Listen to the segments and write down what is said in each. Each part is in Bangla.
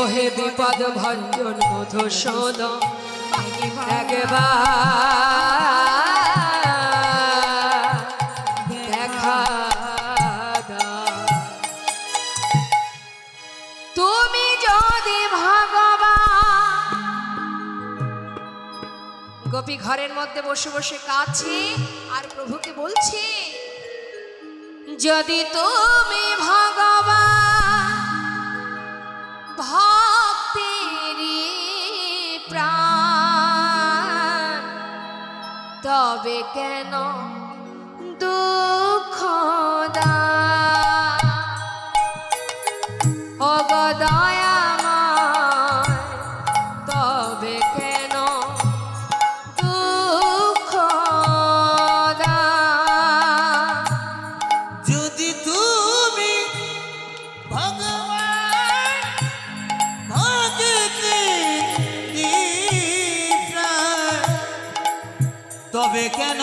ওহে বিপদ ভঞ্জন মধুসূদন একবার দেখা দাও। তুমি যদি ভগবান, গোপী ঘরের মধ্যে বসে বসে কাছে আর প্রভুকে বলছে, যদি তুমি ভগবান ভক্তেরি প্রাণ, তবে কেন দুঃখ দাও? ও গো দয়াময়, তবে কেন দুঃখ দাও? যদি তুমি ভগবান ভক্তেরি প্রাণ, তবে কেন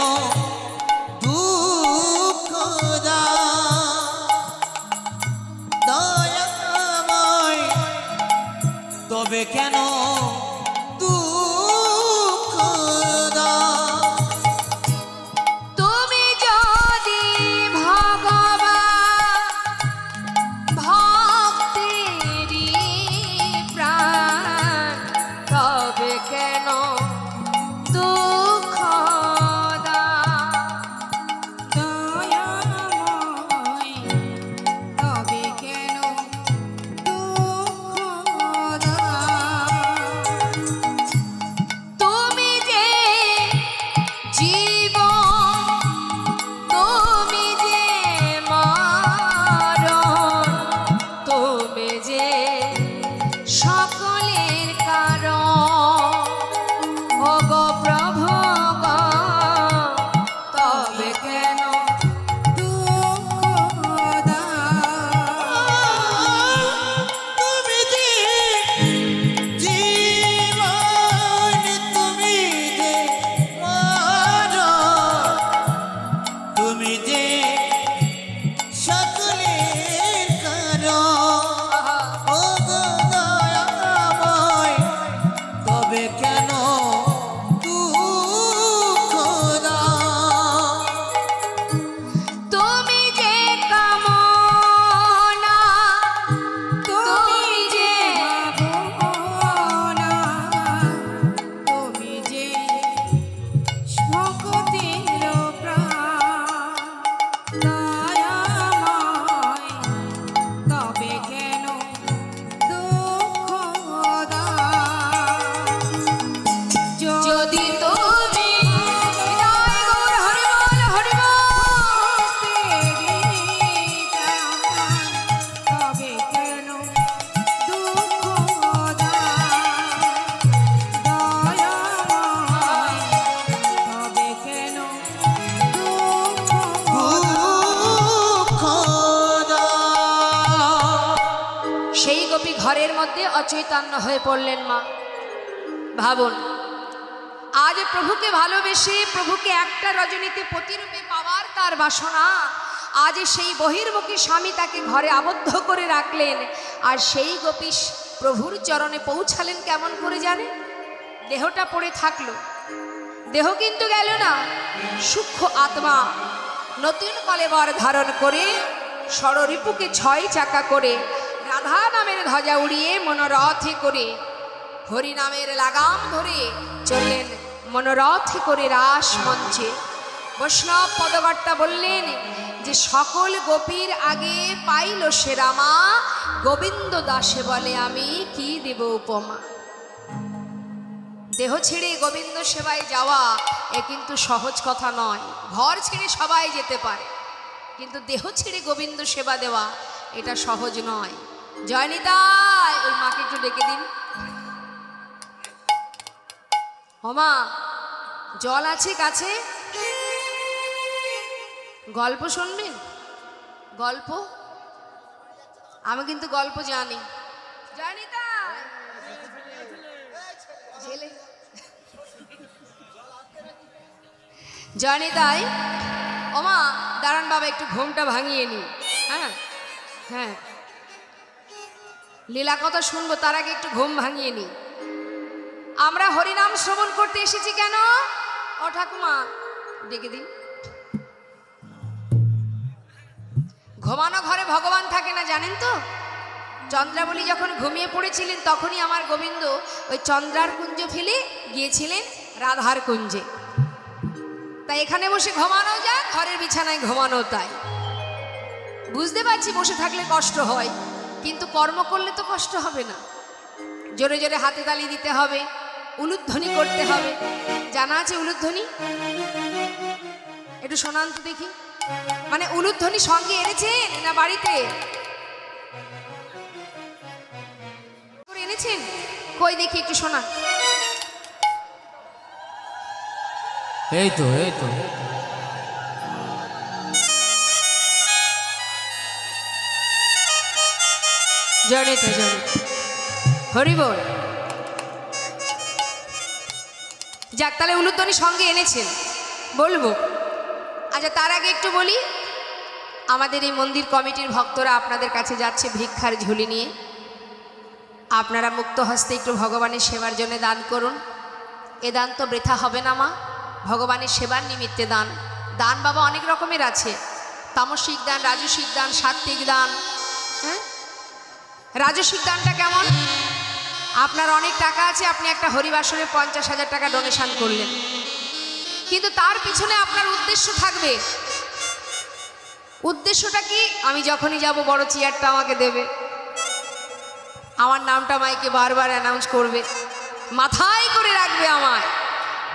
দুঃখ দাও? দয়াময়, তবে কেন দুঃখ দাও? তুমি যদি ভগবান ভক্তেরি প্রাণ, তবে কেন দুঃখ দাও? দয়াময়, তবে কেন দুঃখ দাও? তুমি যে জীবন, তুমি যে মরণ, তুমি যে সকলের কারণ। ও গো প্রভু গো, তবে কেন দুঃখ দাও? তুমি যে জীবন, তুমি যে মরণ, তুমি যে সকলের কারণ। ও গো দয়াময়, তবে কেন দুঃখ দাও? তুমি যে কামনা, তুমি যে ভাবনা, তুমি যে ভক্তের প্রাণ। দয়াময়, তবে কেন দুঃখ দাও? যদি তুমি জয় গৌর হরি বল হরি বল। তবে কেন দুঃখ দাও? দয়াময়, তবে কেন দুঃখ দুঃখ দাও। সেই গোপী ঘরের মধ্যে অচৈতন্য হয়ে পড়লেন মা। ভাবুন, আজ প্রভুকে ভালোবেসে প্রভুকে একটা রজনীতে প্রতিরূপে পাওয়ার তার বাসনা, আজ সেই বহির্মুখী স্বামী তাকে ঘরে আবদ্ধ করে রাখলেন। আর সেই গোপী প্রভুর চরণে পৌঁছালেন কেমন করে জানে? দেহটা পড়ে থাকলো, দেহ কিন্তু গেল না। সূক্ষ্ম আত্মা নতুন কলেবর ধারণ করে ষড়রিপুকে 6 চাকা করে রাধা নামের ধ্বজা উড়িয়ে মনোরথে করে হরি নামের লাগাম ধরে চললেন মনোরথে করে রাস মঞ্চে। বৈষ্ণব পদকর্তা বললেন যে সকল গোপীর আগে পাইল সে রামা, গোবিন্দ দাসে বলে আমি কি দেব উপমা। দেহ ছেড়ে গোবিন্দ সেবায় যাওয়া এ কিন্তু সহজ কথা নয়। ঘর ছেড়ে সবাই যেতে পারে, কিন্তু দেহ ছেড়ে গোবিন্দ সেবা দেওয়া এটা সহজ নয়। জয়নিতাই, ওই মাকে একটু ডেকে দিন। ওমা, জল আছে কাছে? গল্প শুনবেন? গল্প? আমি কিন্তু গল্প জানি। জয়নিতাই, ঝেলে জয়নিতাই, ওমা দাঁড়ান বাবা, একটু ঘুমটা ভাঙিয়ে নি। হ্যাঁ হ্যাঁ, লীলা কথা শুনবো, তার আগে একটু ঘুম ভাঙিয়ে নি। আমরা হরিনাম শ্রবণ করতে এসেছি কেন? ও ঠাকুমা ডেকে দিন। ঘুমানো ঘরে ভগবান থাকে না, জানেন তো? চন্দ্রাবলী যখন ঘুমিয়ে পড়েছিলেন তখনই আমার গোবিন্দ ওই চন্দ্রার কুঞ্জ ফেলে গিয়েছিলেন রাধার কুঞ্জে। তাই এখানে বসে ঘুমানো যায়, ঘরের বিছানায় ঘুমানো তাই। বুঝতে পারছি বসে থাকলে কষ্ট হয়, কিন্তু কর্ম করলে তো কষ্ট হবে না। জোরে জোরে হাতে তালি দিতে হবে, উলুধ্বনি করতে হবে। জানা আছে উলুধ্বনি? একটু শোনান তো দেখি। মানে উলুধ্বনি সঙ্গে এনেছেন না বাড়িতে এনেছেন? কই দেখি একটু শোনান। এই তো জড়িত হরি বল। যাক, তাহলে উলুধ্বনি সঙ্গে এনেছেন, বলবো। আচ্ছা, তার আগে একটু বলি, আমাদের এই মন্দির কমিটির ভক্তরা আপনাদের কাছে যাচ্ছে ভিক্ষার ঝুলি নিয়ে। আপনারা মুক্ত হস্তে একটু ভগবানের সেবার জন্য দান করুন। এ দান তো বৃথা হবে না মা, ভগবানের সেবার নিমিত্তে দান। দান বাবা অনেক রকমের আছে, তামসিক দান, রাজসিক দান, সাত্ত্বিক দান। হ্যাঁ, রাজসিক দানটা কেমন? আপনার অনেক টাকা আছে, আপনি একটা হরিবাসরে 50,000 টাকা ডোনেশন করলেন, কিন্তু তার পিছনে আপনার উদ্দেশ্য থাকবে। উদ্দেশ্যটা কি? আমি যখনই যাব বড় চেয়ারটা আমাকে দেবে, আমার নামটা মাইকে বারবার অ্যানাউন্স করবে, মাথায় করে রাখবে আমায়।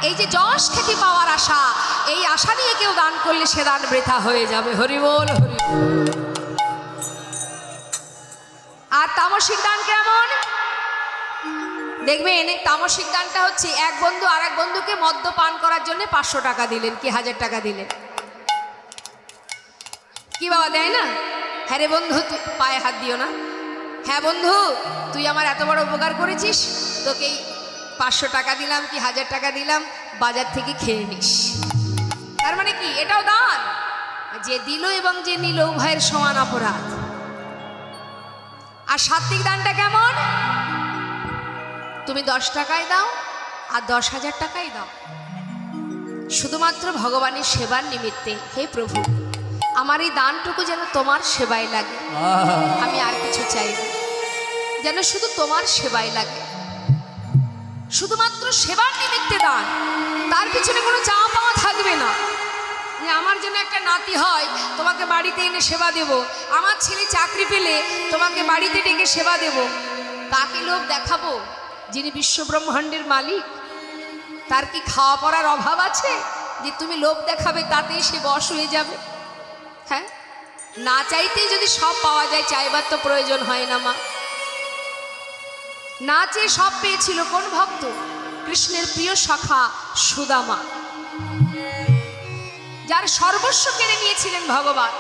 এই যে যশ খ্যাতি পাওয়ার আশা, এই আশা নিয়ে কেউ দান করলে সে দান বৃথা হয়ে যাবে। হরি বল, হরি বল। আর তামসিক দান কেমন দেখবেন? তামসিক দানটা হচ্ছে এক বন্ধু আর এক বন্ধুকে মদ্যপান করার জন্য 500 টাকা দিলেন কি 1000 টাকা দিলেন। কি বাবা দেয় না? হ্যাঁ রে বন্ধু, তুই পায়ে হাত দিও না। হ্যাঁ বন্ধু, তুই আমার এত বড় উপকার করেছিস, তোকে 500 টাকা দিলাম কি 1000 টাকা দিলাম, বাজার থেকে খেয়ে নিস। তার মানে কি? এটাও দান। যে দিল এবং যে নিল উভয়ের সমান অপরাধ। আর সাত্ত্বিক দানটা কেমন? তুমি 10 টাকায় দাও আর 10,000 টাকায় দাও, শুধুমাত্র ভগবানের সেবার নিমিত্তে। হে প্রভু, আমার এই দানটুকু যেন তোমার সেবায় লাগে, আমি আর কিছু চাই না, যেন শুধু তোমার সেবায় লাগে। শুধুমাত্র সেবার নিমিত্তে দান, তার পিছনে কোনো চাওয়া পাওয়া থাকবে না। যে আমার জন্য একটা নাতি হয়, তোমাকে বাড়িতে এনে সেবা দেব, আমার ছেলে চাকরি পেলে তোমাকে বাড়িতে ডেকে সেবা দেব। কাকে লোভ দেখাবো? যিনি বিশ্বব্রহ্মাণ্ডের মালিক, তার কি খাওয়া পড়ার অভাব আছে যে তুমি লোভ দেখাবে তাতেই সে বশ হয়ে যাবে? হ্যাঁ, না চাইতেই যদি সব পাওয়া যায়, চাইবার তো প্রয়োজন হয় না মা। না চেয়ে সব পেয়েছিল কোন ভক্ত? কৃষ্ণের প্রিয় সখা সুদামা, যার সর্বস্ব কেড়ে নিয়েছিলেন ভগবান।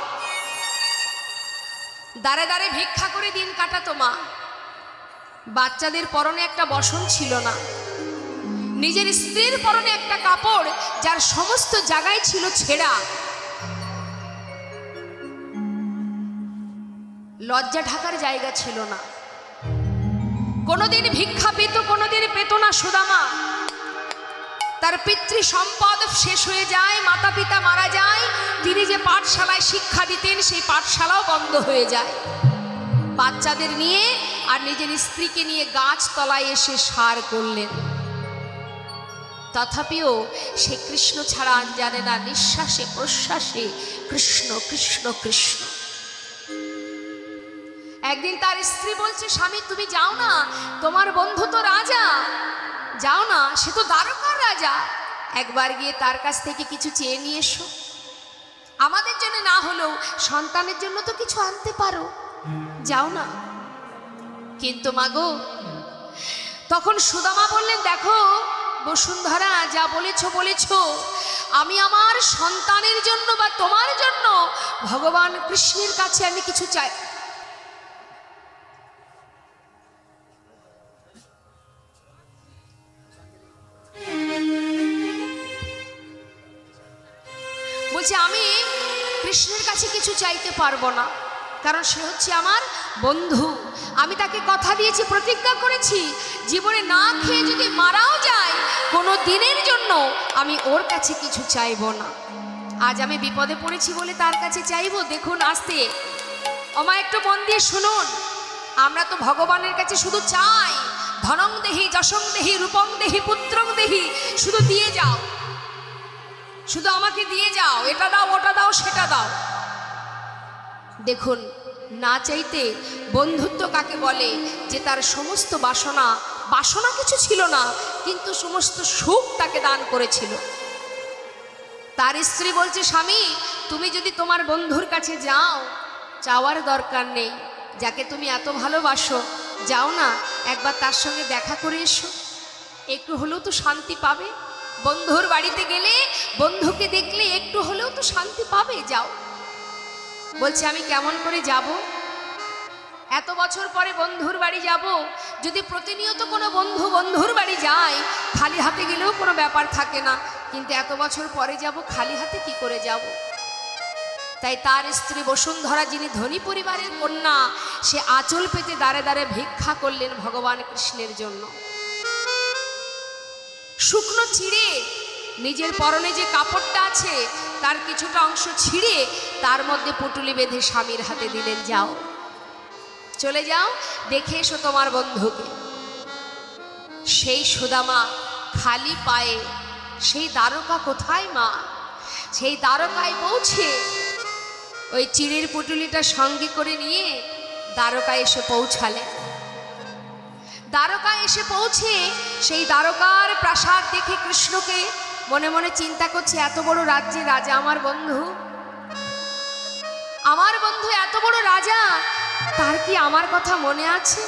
দাঁড়ে দাঁড়ে ভিক্ষা করে দিন কাটাতো মা। বাচ্চাদের পরনে একটা বসন ছিল না, নিজের স্ত্রীর পরনে একটা কাপড় যার সমস্ত জায়গায় ছিল ছেঁড়া। লজ্জা ঢাকার জায়গা ছিল না। কোনোদিন ভিক্ষা পেত, কোনোদিন পেত না সুদামা। তার পিতৃ সম্পদ শেষ হয়ে যায়, মাতা পিতা মারা যায়, তিনি যে পাঠশালায় শিক্ষা দিতেন সেই পাঠশালাও বন্ধ হয়ে যায়। বাচ্চাদের নিয়ে আর নিজের স্ত্রীকে নিয়ে গাছ তলায় এসে সার করলেন। তথাপিও সে কৃষ্ণ ছাড়া আর জানে না, নিঃশ্বাসে প্রশ্বাসে কৃষ্ণ কৃষ্ণ কৃষ্ণ। একদিন তার স্ত্রী বলছে, স্বামী তুমি যাও না, তোমার বন্ধু তো রাজা, যাও না, সে তো দ্বারকার রাজা, একবার গিয়ে তার কাছ থেকে কিছু চেয়ে নিয়ে এসো, আমাদের জন্য না হলেও সন্তানের জন্য তো কিছু আনতে পারো, যাও না। কিন্তু মাগো, তখন সুদামা বললেন, দেখো বসুন্ধরা, যা বলেছো বলেছো, আমি আমার সন্তানের জন্য বা তোমার জন্য ভগবান কৃষ্ণের কাছে আমি কিছু চাই। বলছে আমি কৃষ্ণের কাছে কিছু চাইতে পারবো না, কারণ সে হচ্ছে আমার বন্ধু, আমি তাকে কথা দিয়েছি, প্রতিজ্ঞা করেছি, জীবনে না খেয়ে যদি মারাও যায় কোনো দিনের জন্য আমি ওর কাছে কিছু চাইবো না। আজ আমি বিপদে পড়েছি বলে তার কাছে চাইবো? দেখুন আসতে ওমা, একটু মন দিয়ে শুনুন। আমরা তো ভগবানের কাছে শুধু চাই, ধনং দেহি, যশং দেহি, রূপং দেহি, পুত্রং দেহি, শুধু দিয়ে যাও, শুধু আমাকে দিয়ে যাও, এটা দাও, ওটা দাও, সেটা দাও। দেখুন, না চাইতে বন্ধুত্ব কাকে বলে? যে তার সমস্ত বাসনা, বাসনা কিছু ছিল না, কিন্তু সমস্ত সুখ তাকে দান করেছিল। তার স্ত্রী বলছে, স্বামী তুমি যদি তোমার বন্ধুর কাছে যাও, চাওয়ার দরকার নেই, যাকে তুমি এত ভালোবাসো, যাও না একবার তার সঙ্গে দেখা করে এসো, একটু হলেও তো শান্তি পাবে। বন্ধুর বাড়িতে গেলে বন্ধুকে দেখলে একটু হলেও তো শান্তি পাবে, যাও। বলছে আমি কেমন করে যাব? এত বছর পরে বন্ধুর বাড়ি যাব, যদি প্রতিনিয়ত কোনো বন্ধু বন্ধুর বাড়ি যায়, খালি হাতে গেলেও কোনো ব্যাপার থাকে না, কিন্তু এত বছর পরে যাব, খালি হাতে কি করে যাব? তাই তার স্ত্রী বসুন্ধরা, যিনি ধনী পরিবারের কন্যা, সে আঁচল পেতে দাঁড়ে দাঁড়ে ভিক্ষা করলেন ভগবান কৃষ্ণের জন্য। শুকনো ছিঁড়ে নিজের পরনে যে কাপড়টা আছে তার কিছুটা অংশ ছিঁড়ে তার মধ্যে পুটুলি বেঁধে স্বামীর হাতে দিলেন, যাও, চলে যাও, দেখে এসো তোমার বন্ধুকে। সেই সুদামা খালি পায়ে, সেই দ্বারকা কোথায় মা? সেই দ্বারকায় পৌঁছে ওই চিড়ের পুটুলিটা সঙ্গে করে নিয়ে দ্বারকায় এসে পৌঁছালেন। দ্বারকায় এসে পৌঁছে সেই দ্বারকার প্রাসাদ দেখে কৃষ্ণকে মনে মনে চিন্তা করছে, এত বড় রাজ্যের রাজা আমার বন্ধু, আমার বন্ধু এত বড় রাজা, তার কি আমার কথা মনে আছে?